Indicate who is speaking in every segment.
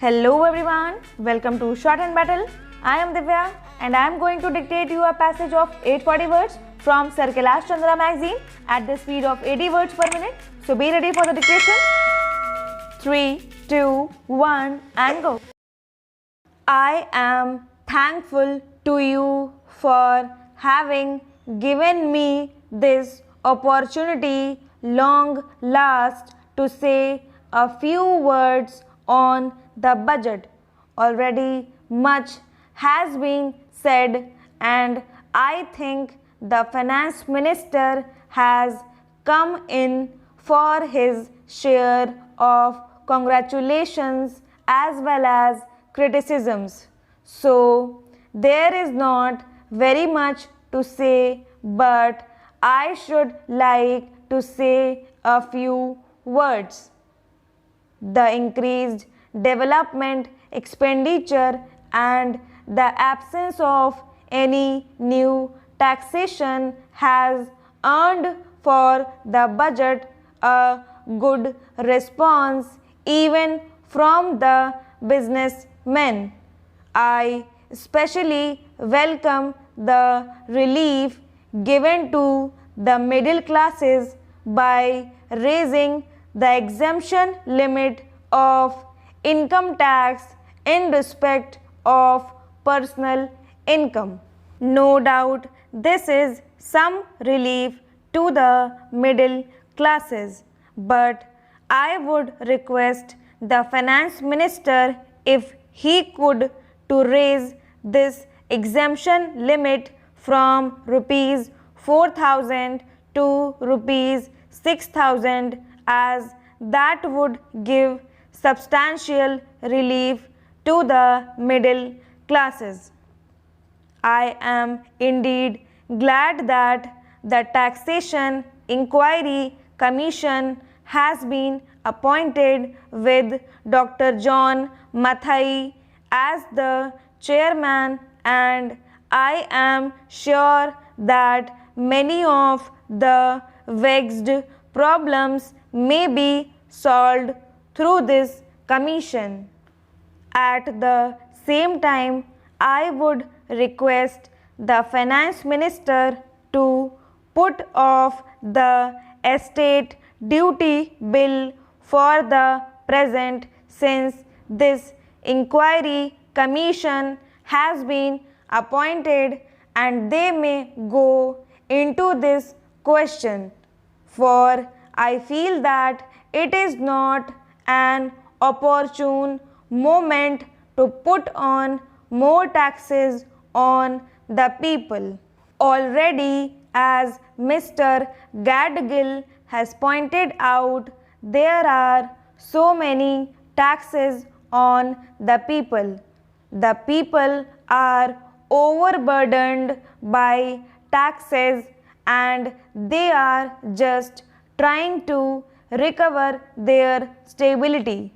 Speaker 1: Hello everyone, welcome to Shorthand Battle. I am Divya and I am going to dictate you a passage of 840 words from Sir Kailash Chandra magazine at the speed of 80 words per minute. So be ready for the dictation. 3, 2, 1 and go. I am thankful to you for having given me this opportunity long last to say a few words on the budget. Already much has been said and I think the finance minister has come in for his share of congratulations as well as criticisms. So there is not very much to say, but I should like to say a few words. The increased development expenditure and the absence of any new taxation has earned for the budget a good response even from the businessmen. I especially welcome the relief given to the middle classes by raising the exemption limit of income tax in respect of personal income. No doubt this is some relief to the middle classes, but I would request the finance minister if he could to raise this exemption limit from rupees 4,000 to rupees 6,000, as that would give substantial relief to the middle classes. I am indeed glad that the Taxation Inquiry Commission has been appointed with Dr. John Mathai as the chairman, and I am sure that many of the vexed problems may be solved through this commission. At the same time, I would request the finance minister to put off the estate duty bill for the present, since this inquiry commission has been appointed and they may go into this question, for I feel that it is not an opportune moment to put on more taxes on the people. Already, as Mr. Gadgil has pointed out, there are so many taxes on the people. The people are overburdened by taxes and they are just trying to recover their stability.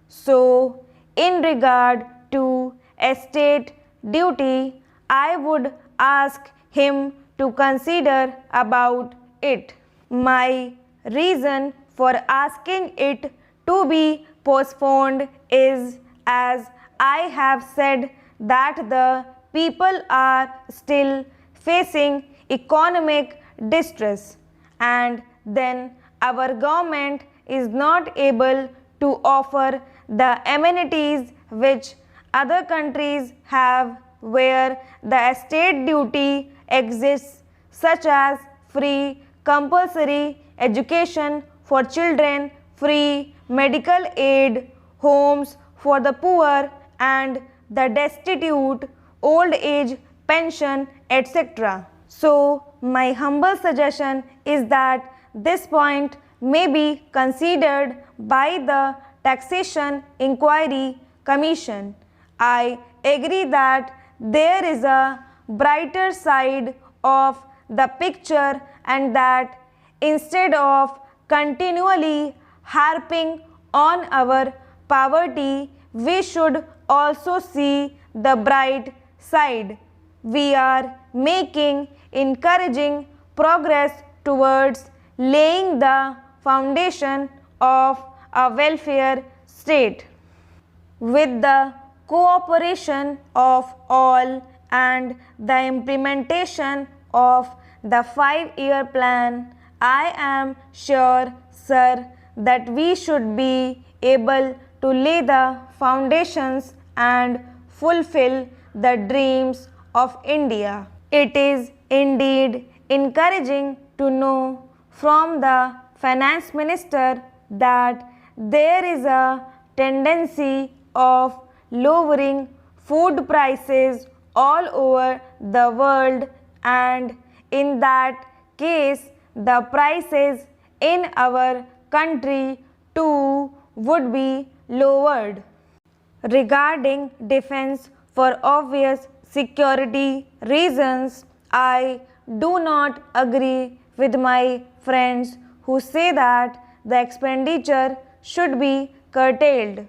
Speaker 1: So, in regard to estate duty, I would ask him to consider about it. My reason for asking it to be postponed is, as I have said, that the people are still facing economic distress, and then our government is not able to offer the amenities which other countries have, where the estate duty exists, such as free compulsory education for children, free medical aid, homes for the poor and the destitute, old age pension, etc. So, my humble suggestion is that this point may be considered by the Taxation Inquiry Commission. I agree that there is a brighter side of the picture, and that instead of continually harping on our poverty, we should also see the bright side. We are making encouraging progress towards laying the foundation of a welfare state. with the cooperation of all and the implementation of the 5-year plan, I am sure, sir, that we should be able to lay the foundations and fulfill the dreams of India. It is indeed encouraging to know from the finance minister that there is a tendency of lowering food prices all over the world, and in that case the prices in our country too would be lowered. Regarding defense, for obvious security reasons, I do not agree with my friends who say that the expenditure should be curtailed.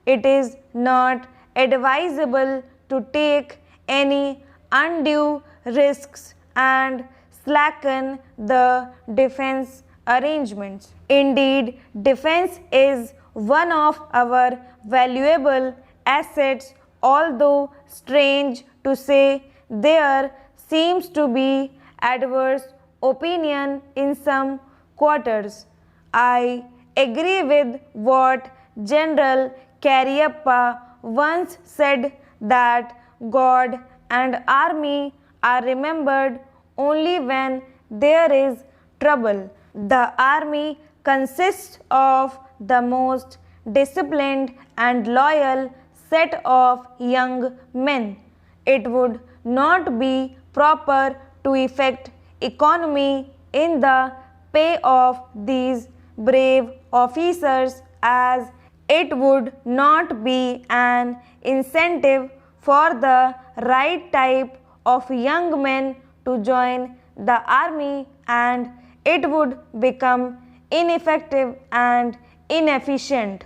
Speaker 1: It is not advisable to take any undue risks and slacken the defense arrangements. Indeed, defense is one of our valuable assets, although strange to say, there seems to be adverse opinion in some quarters. I agree with what General Cariappa once said, that God and army are remembered only when there is trouble. The army consists of the most disciplined and loyal set of young men. It would not be proper to effect economy in the pay of these brave officers, as it would not be an incentive for the right type of young men to join the army, and it would become ineffective and inefficient.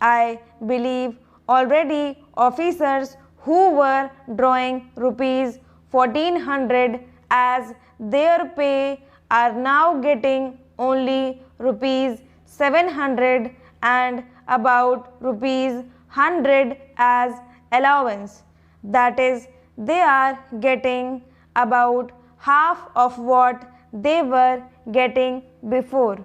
Speaker 1: I believe already officers who were drawing rupees 1400 as their pay are now getting only rupees 700 and about rupees 100 as allowance. That is, they are getting about half of what they were getting before.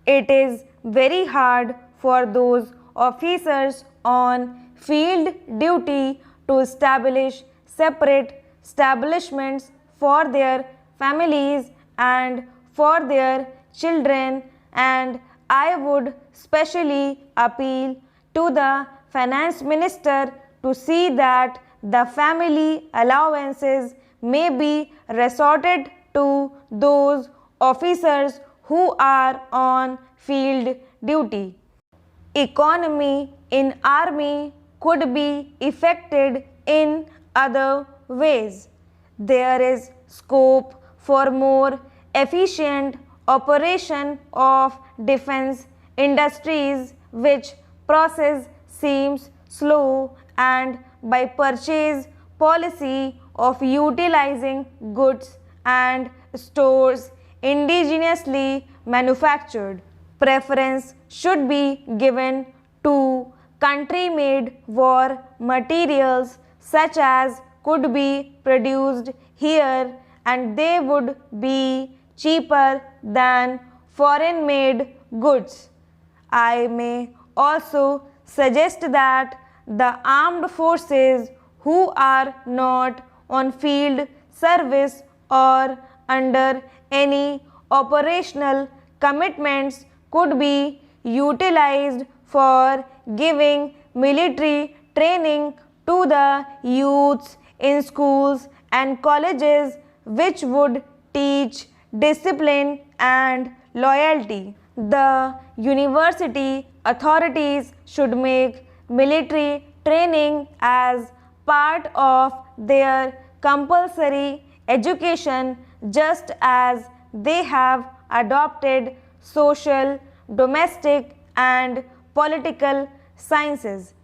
Speaker 1: It is very hard for those officers on field duty to establish separate establishments for their families and for their children, and I would specially appeal to the finance minister to see that the family allowances may be resorted to those officers who are on field duty. Economy in army could be effected in other ways. There is scope for more efficient operation of defense industries, which process seems slow, and by purchase policy of utilizing goods and stores indigenously manufactured. Preference should be given to country-made war materials such as could be produced here, and they would be cheaper than foreign-made goods. I may also suggest that the armed forces who are not on field service or under any operational commitments could be utilized for giving military training to the youths in schools and colleges, which would teach discipline and loyalty. The university authorities should make military training as part of their compulsory education, just as they have adopted social, domestic and political sciences.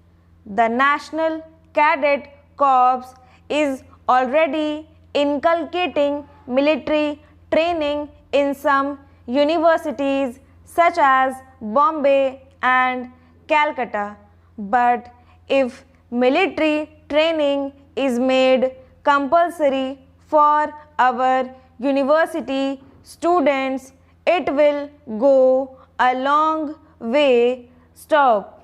Speaker 1: The National Cadet Corps is already inculcating military training in some universities such as Bombay and Calcutta, but if military training is made compulsory for our university students, it will go a long way. Stop.